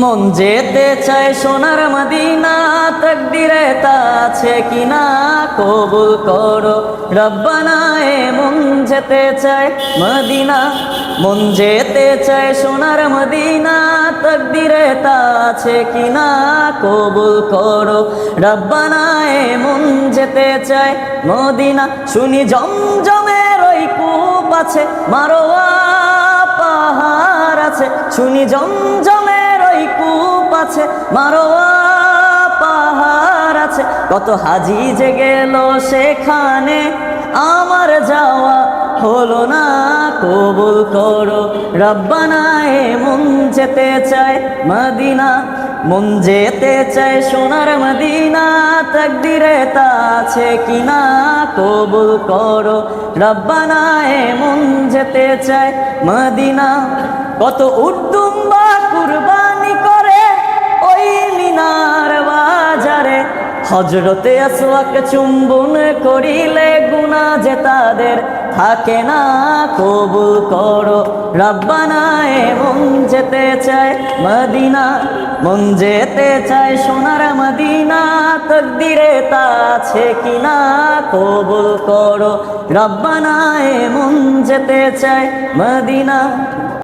মন যেতে চায় সোনার মদিনা, তাকদীরে তা আছে কিনা কবুল করো রব্বানা। মন যেতে চায় মদিনা, মন যেতে চায় সোনার মদিনা, তাকদীরে তা আছে কিনা কবুল করো রব্বানা। মন যেতে চায় মদিনা। শুনি জমজমের ওই কূপ আছে, মারোয়া পাহাড় আছে। শুনি জমজমের ওই কূপ আছে, মারোয়া পাহাড় আছে। কত হাজি যে গেল সেখানে, আমার যাওয়া হলো না কবুল করো রব্বানা। মন যেতে চায় মদিনা, মন যেতে চায় সোনার মদিনা, তাকদীরে তা আছে কিনা কবুল করো রব্বানা। মন যেতে চায় মদিনা। কত উদ্দুম্বা কুরবানি করে ওই মিনার বাজারে, হযরতে আসওয়াক চুম্বন করিলে গুনাহ যে তাদের থাকে না কবুল করো রব্বানা। মন যেতে চায় মদিনা, মন যেতে চায় সোনার মদিনা, তাকদীরে তা আছে কিনা কবুল করো রব্বানা। মন যেতে চায় মদিনা।